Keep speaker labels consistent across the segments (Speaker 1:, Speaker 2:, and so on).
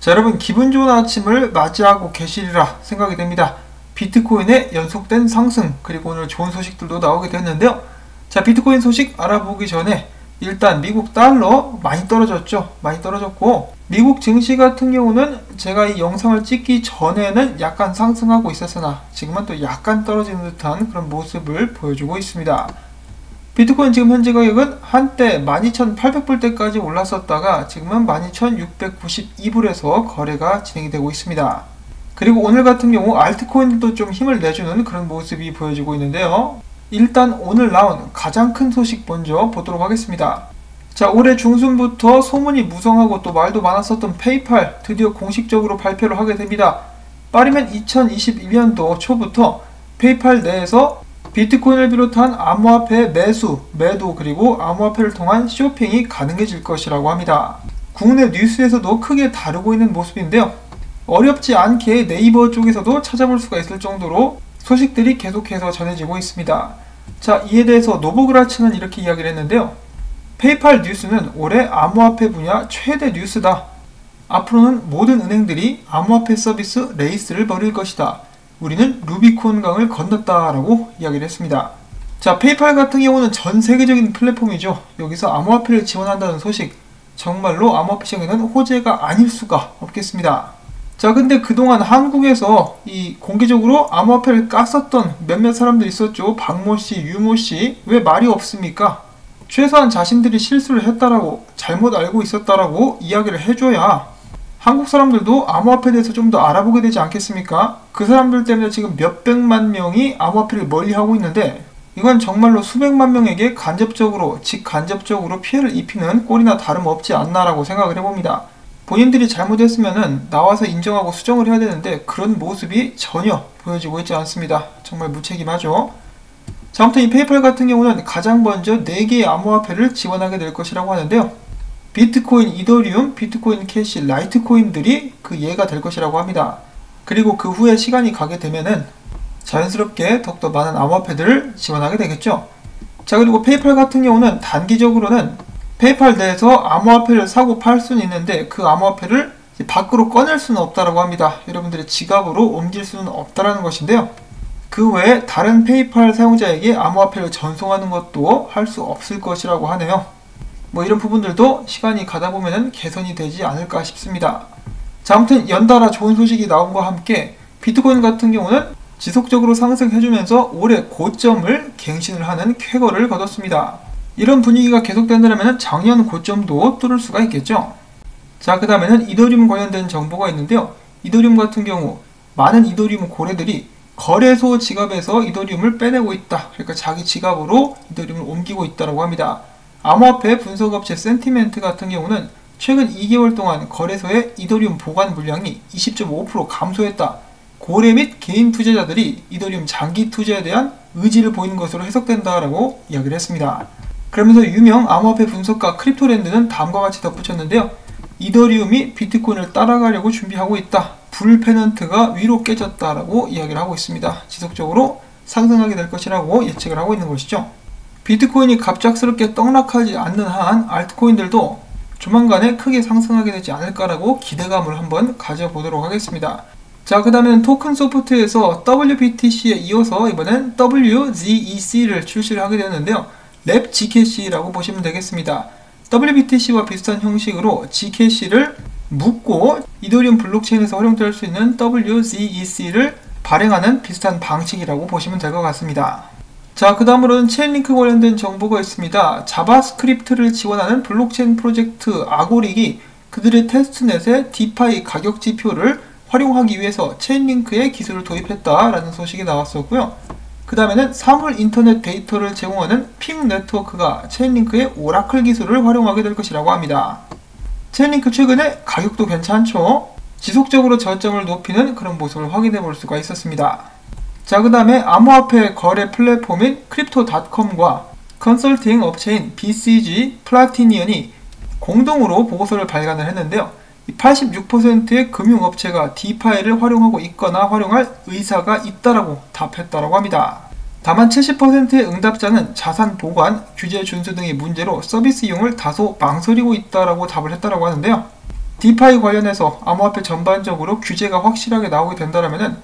Speaker 1: 자, 여러분 기분 좋은 아침을 맞이하고 계시리라 생각이 됩니다. 비트코인의 연속된 상승, 그리고 오늘 좋은 소식들도 나오게 됐는데요. 자, 비트코인 소식 알아보기 전에 일단 미국 달러 많이 떨어졌죠. 많이 떨어졌고, 미국 증시 같은 경우는 제가 이 영상을 찍기 전에는 약간 상승하고 있었으나 지금은 또 약간 떨어지는 듯한 그런 모습을 보여주고 있습니다. 비트코인 지금 현재 가격은 한때 12,800불대까지 올랐었다가 지금은 12,692불에서 거래가 진행이 되고 있습니다. 그리고 오늘 같은 경우 알트코인도 좀 힘을 내주는 그런 모습이 보여지고 있는데요. 일단 오늘 나온 가장 큰 소식 먼저 보도록 하겠습니다. 자, 올해 중순부터 소문이 무성하고 또 말도 많았었던 페이팔 드디어 공식적으로 발표를 하게 됩니다. 빠르면 2021년도 초부터 페이팔 내에서 비트코인을 비롯한 암호화폐 매수, 매도, 그리고 암호화폐를 통한 쇼핑이 가능해질 것이라고 합니다. 국내 뉴스에서도 크게 다루고 있는 모습인데요. 어렵지 않게 네이버 쪽에서도 찾아볼 수가 있을 정도로 소식들이 계속해서 전해지고 있습니다. 자, 이에 대해서 노보그라츠는 이렇게 이야기를 했는데요. 페이팔 뉴스는 올해 암호화폐 분야 최대 뉴스다. 앞으로는 모든 은행들이 암호화폐 서비스 레이스를 벌일 것이다. 우리는 루비콘 강을 건넜다 라고 이야기를 했습니다. 자, 페이팔 같은 경우는 전 세계적인 플랫폼이죠. 여기서 암호화폐를 지원한다는 소식, 정말로 암호화폐 시장에는 호재가 아닐 수가 없겠습니다. 자, 근데 그동안 한국에서 이 공개적으로 암호화폐를 깠었던 몇몇 사람들이 있었죠. 박모씨, 유모씨, 왜 말이 없습니까? 최소한 자신들이 실수를 했다라고, 잘못 알고 있었다라고 이야기를 해줘야 한국 사람들도 암호화폐에 대해서 좀 더 알아보게 되지 않겠습니까? 그 사람들 때문에 지금 몇백만 명이 암호화폐를 멀리하고 있는데 이건 정말로 수백만 명에게 간접적으로, 직간접적으로 피해를 입히는 꼴이나 다름없지 않나라고 생각을 해봅니다. 본인들이 잘못했으면 나와서 인정하고 수정을 해야 되는데 그런 모습이 전혀 보여지고 있지 않습니다. 정말 무책임하죠. 자, 아무튼 이 페이팔 같은 경우는 가장 먼저 4개의 암호화폐를 지원하게 될 것이라고 하는데요. 비트코인, 이더리움, 비트코인 캐시, 라이트코인들이 그 예가 될 것이라고 합니다. 그리고 그 후에 시간이 가게 되면은 자연스럽게 더욱더 많은 암호화폐들을 지원하게 되겠죠. 자, 그리고 페이팔 같은 경우는 단기적으로는 페이팔 내에서 암호화폐를 사고 팔 수는 있는데 그 암호화폐를 밖으로 꺼낼 수는 없다라고 합니다. 여러분들의 지갑으로 옮길 수는 없다라는 것인데요. 그 외에 다른 페이팔 사용자에게 암호화폐를 전송하는 것도 할 수 없을 것이라고 하네요. 뭐 이런 부분들도 시간이 가다 보면은 개선이 되지 않을까 싶습니다. 자, 아무튼 연달아 좋은 소식이 나온과 함께 비트코인 같은 경우는 지속적으로 상승해주면서 올해 고점을 갱신을 하는 쾌거를 거뒀습니다. 이런 분위기가 계속된다면 작년 고점도 뚫을 수가 있겠죠. 자, 그 다음에는 이더리움 관련된 정보가 있는데요. 이더리움 같은 경우 많은 이더리움 고래들이 거래소 지갑에서 이더리움을 빼내고 있다. 그러니까 자기 지갑으로 이더리움을 옮기고 있다고 합니다. 암호화폐 분석업체 센티멘트 같은 경우는 최근 2개월 동안 거래소의 이더리움 보관 물량이 20.5% 감소했다. 고래 및 개인 투자자들이 이더리움 장기 투자에 대한 의지를 보이는 것으로 해석된다라고 이야기를 했습니다. 그러면서 유명 암호화폐 분석가 크립토랜드는 다음과 같이 덧붙였는데요. 이더리움이 비트코인을 따라가려고 준비하고 있다. 불 페넌트가 위로 깨졌다라고 이야기를 하고 있습니다. 지속적으로 상승하게 될 것이라고 예측을 하고 있는 것이죠. 비트코인이 갑작스럽게 떡락하지 않는 한 알트코인들도 조만간에 크게 상승하게 되지 않을까라고 기대감을 한번 가져보도록 하겠습니다. 자, 그 다음에는 토큰 소프트에서 WBTC에 이어서 이번엔 WZEC를 출시를 하게 되는데요. 랩 Gcache라고 보시면 되겠습니다. WBTC와 비슷한 형식으로 Gcache를 묶고 이더리움 블록체인에서 활용될 수 있는 WZEC를 발행하는 비슷한 방식이라고 보시면 될 것 같습니다. 자, 그 다음으로는 체인링크 관련된 정보가 있습니다. 자바스크립트를 지원하는 블록체인 프로젝트 아고릭이 그들의 테스트넷의 디파이 가격 지표를 활용하기 위해서 체인링크의 기술을 도입했다라는 소식이 나왔었고요. 그 다음에는 사물 인터넷 데이터를 제공하는 핑 네트워크가 체인링크의 오라클 기술을 활용하게 될 것이라고 합니다. 체인링크 최근에 가격도 괜찮죠? 지속적으로 저점을 높이는 그런 모습을 확인해 볼 수가 있었습니다. 자, 그 다음에 암호화폐 거래 플랫폼인 크립토닷컴과 컨설팅 업체인 BCG 플라티니언이 공동으로 보고서를 발간을 했는데요. 86%의 금융업체가 디파이를 활용하고 있거나 활용할 의사가 있다라고 답했다라고 합니다. 다만 70%의 응답자는 자산 보관, 규제 준수 등의 문제로 서비스 이용을 다소 망설이고 있다라고 답을 했다라고 하는데요. 디파이 관련해서 암호화폐 전반적으로 규제가 확실하게 나오게 된다면은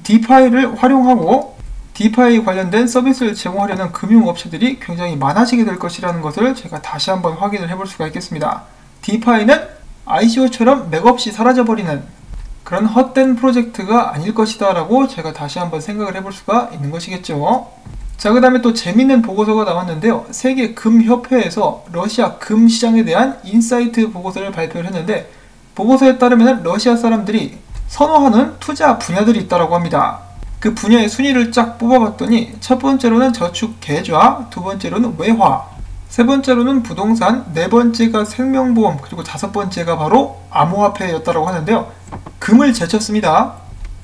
Speaker 1: 디파이를 활용하고 디파이 관련된 서비스를 제공하려는 금융업체들이 굉장히 많아지게 될 것이라는 것을 제가 다시 한번 확인을 해볼 수가 있겠습니다. 디파이는 ICO처럼 맥없이 사라져버리는 그런 헛된 프로젝트가 아닐 것이다 라고 제가 다시 한번 생각을 해볼 수가 있는 것이겠죠. 자, 그 다음에 또 재밌는 보고서가 나왔는데요. 세계 금협회에서 러시아 금 시장에 대한 인사이트 보고서를 발표를 했는데, 보고서에 따르면 러시아 사람들이 선호하는 투자 분야들이 있다고 합니다. 그 분야의 순위를 쫙 뽑아봤더니 첫 번째로는 저축 계좌, 두 번째로는 외화, 세 번째로는 부동산, 네 번째가 생명보험, 그리고 다섯 번째가 바로 암호화폐였다고 하는데요. 금을 제쳤습니다.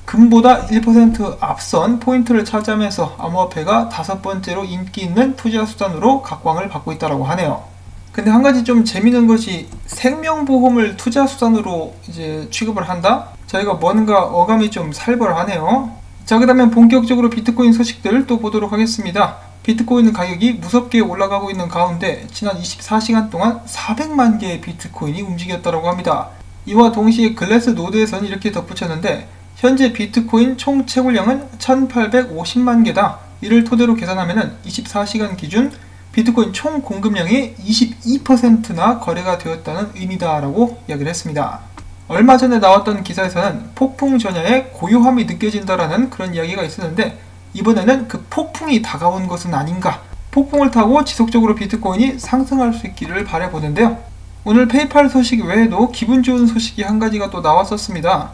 Speaker 1: 금보다 1% 앞선 포인트를 차지하면서 암호화폐가 다섯 번째로 인기 있는 투자 수단으로 각광을 받고 있다고 하네요. 근데 한 가지 좀 재밌는 것이 생명보험을 투자 수단으로 이제 취급을 한다? 자, 이거 뭔가 어감이 좀 살벌하네요. 자, 그 다음에 본격적으로 비트코인 소식들 또 보도록 하겠습니다. 비트코인 가격이 무섭게 올라가고 있는 가운데 지난 24시간 동안 400만 개의 비트코인이 움직였다고 합니다. 이와 동시에 글래스 노드에서는 이렇게 덧붙였는데, 현재 비트코인 총 채굴량은 1850만 개다. 이를 토대로 계산하면 24시간 기준 비트코인 총 공급량의 22%나 거래가 되었다는 의미다라고 이야기를 했습니다. 얼마 전에 나왔던 기사에서는 폭풍 전야의 고요함이 느껴진다라는 그런 이야기가 있었는데, 이번에는 그 폭풍이 다가온 것은 아닌가, 폭풍을 타고 지속적으로 비트코인이 상승할 수 있기를 바라보는데요. 오늘 페이팔 소식 외에도 기분 좋은 소식이 한 가지가 또 나왔었습니다.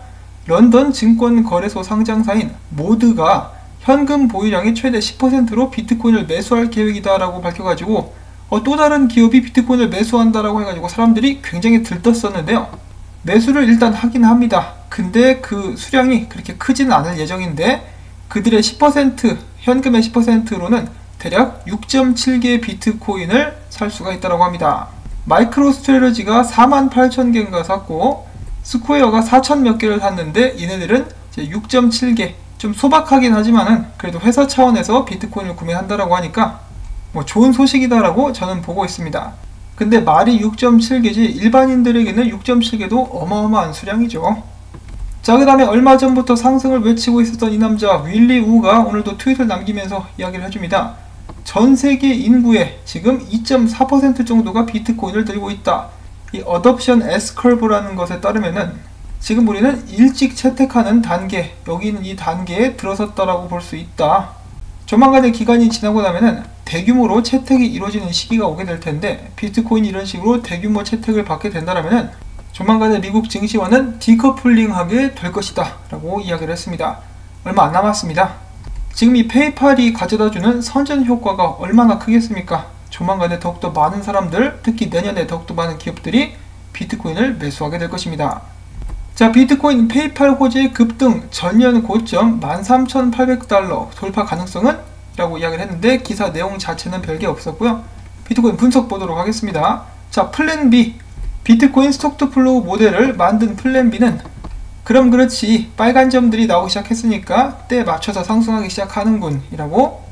Speaker 1: 런던 증권거래소 상장사인 모드가 현금 보유량의 최대 10%로 비트코인을 매수할 계획이다 라고 밝혀가지고 또 다른 기업이 비트코인을 매수한다라고 해가지고 사람들이 굉장히 들떴었는데요. 매수를 일단 하긴 합니다. 근데 그 수량이 그렇게 크지는 않을 예정인데, 그들의 10%, 현금의 10%로는 대략 6.7개의 비트코인을 살 수가 있다고 합니다. 마이크로 스트레러지가 48,000개인가 샀고, 스퀘어가 4,000 몇 개를 샀는데, 얘네들은 이제 6.7개, 좀 소박하긴 하지만은 그래도 회사 차원에서 비트코인을 구매한다라고 하니까 뭐 좋은 소식이다라고 저는 보고 있습니다. 근데 말이 6.7개지 일반인들에게는 6.7개도 어마어마한 수량이죠. 자, 그 다음에 얼마 전부터 상승을 외치고 있었던 이 남자 윌리 우가 오늘도 트윗을 남기면서 이야기를 해줍니다. 전 세계 인구의 지금 2.4% 정도가 비트코인을 들고 있다. 이 어덥션 S커브라는 것에 따르면은 지금 우리는 일찍 채택하는 단계, 여기 있는 이 단계에 들어섰다라고 볼 수 있다. 조만간의 기간이 지나고 나면은 대규모로 채택이 이루어지는 시기가 오게 될 텐데, 비트코인이 이런 식으로 대규모 채택을 받게 된다면은 조만간에 미국 증시와는 디커플링하게 될 것이다 라고 이야기를 했습니다. 얼마 안 남았습니다. 지금 이 페이팔이 가져다주는 선전 효과가 얼마나 크겠습니까? 조만간에 더욱더 많은 사람들, 특히 내년에 더욱더 많은 기업들이 비트코인을 매수하게 될 것입니다. 자, 비트코인 페이팔 호재의 급등, 전년 고점 13,800달러 돌파 가능성은? 라고 이야기를 했는데, 기사 내용 자체는 별게 없었고요. 비트코인 분석 보도록 하겠습니다. 자, 플랜 B, 비트코인 스톡 투 플로우 모델을 만든 플랜 B는 그럼 그렇지, 빨간 점들이 나오기 시작했으니까 때에 맞춰서 상승하기 시작하는군 이라고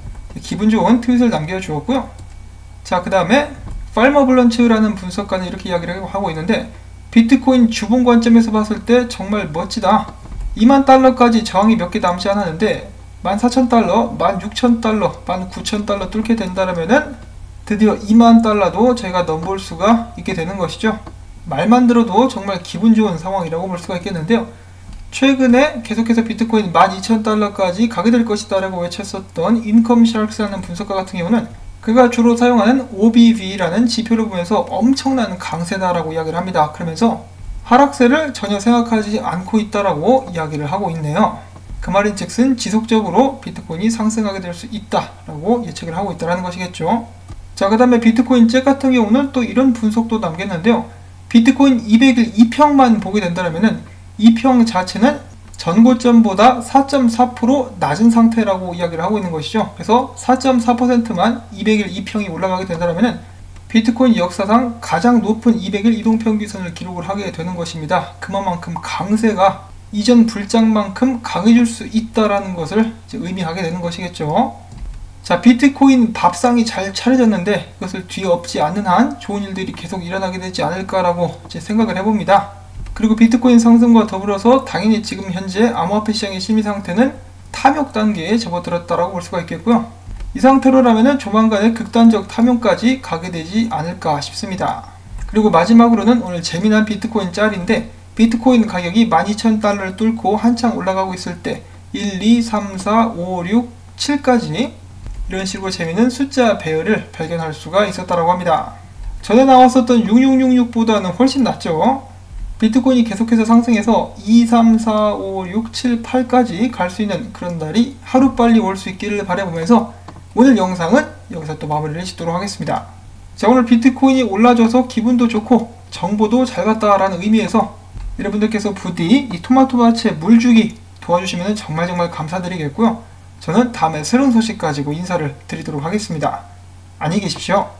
Speaker 1: 기분 좋은 트윗을 남겨주었고요. 자, 그 다음에 팔머블런츠라는 분석가는 이렇게 이야기를 하고 있는데, 비트코인 주봉 관점에서 봤을 때 정말 멋지다. 2만 달러까지 저항이 몇 개 남지 않았는데 14,000달러, 16,000달러, 19,000달러 뚫게 된다면은 드디어 2만 달러도 저희가 넘볼 수가 있게 되는 것이죠. 말만 들어도 정말 기분 좋은 상황이라고 볼 수가 있겠는데요. 최근에 계속해서 비트코인 12,000달러까지 가게 될 것이다 라고 외쳤었던 인컴샤크스라는 분석가 같은 경우는 그가 주로 사용하는 OBV라는 지표를 보면서 엄청난 강세다라고 이야기를 합니다. 그러면서 하락세를 전혀 생각하지 않고 있다라고 이야기를 하고 있네요. 그 말인즉슨 지속적으로 비트코인이 상승하게 될 수 있다라고 예측을 하고 있다는 것이겠죠. 자, 그 다음에 비트코인 잭 같은 경우는 또 이런 분석도 남겼는데요. 비트코인 200일 2평만 보게 된다면은 2평 자체는 전고점보다 4.4% 낮은 상태라고 이야기를 하고 있는 것이죠. 그래서 4.4%만 200일 2평이 올라가게 된다면 비트코인 역사상 가장 높은 200일 이동평균선을 기록을 하게 되는 것입니다. 그만큼 강세가 이전 불장만큼 강해질 수 있다라는 것을 의미하게 되는 것이겠죠. 자, 비트코인 밥상이 잘 차려졌는데 이것을 뒤엎지 않는 한 좋은 일들이 계속 일어나게 되지 않을까라고 생각을 해봅니다. 그리고 비트코인 상승과 더불어서 당연히 지금 현재 암호화폐 시장의 심리 상태는 탐욕 단계에 접어들었다라고 볼 수가 있겠고요. 이 상태로라면 조만간에 극단적 탐욕까지 가게 되지 않을까 싶습니다. 그리고 마지막으로는 오늘 재미난 비트코인 짤인데, 비트코인 가격이 12,000달러를 뚫고 한창 올라가고 있을 때 1, 2, 3, 4, 5, 6, 7까지 이런 식으로 재미있는 숫자 배열을 발견할 수가 있었다고 합니다. 전에 나왔었던 6666보다는 훨씬 낫죠. 비트코인이 계속해서 상승해서 2, 3, 4, 5, 6, 7, 8까지 갈 수 있는 그런 날이 하루빨리 올 수 있기를 바라보면서 오늘 영상은 여기서 또 마무리를 짓도록 하겠습니다. 자, 오늘 비트코인이 올라줘서 기분도 좋고 정보도 잘 갔다라는 의미에서 여러분들께서 부디 이 토마토밭에 물 주기 도와주시면 정말 감사드리겠고요. 저는 다음에 새로운 소식 가지고 인사를 드리도록 하겠습니다. 안녕히 계십시오.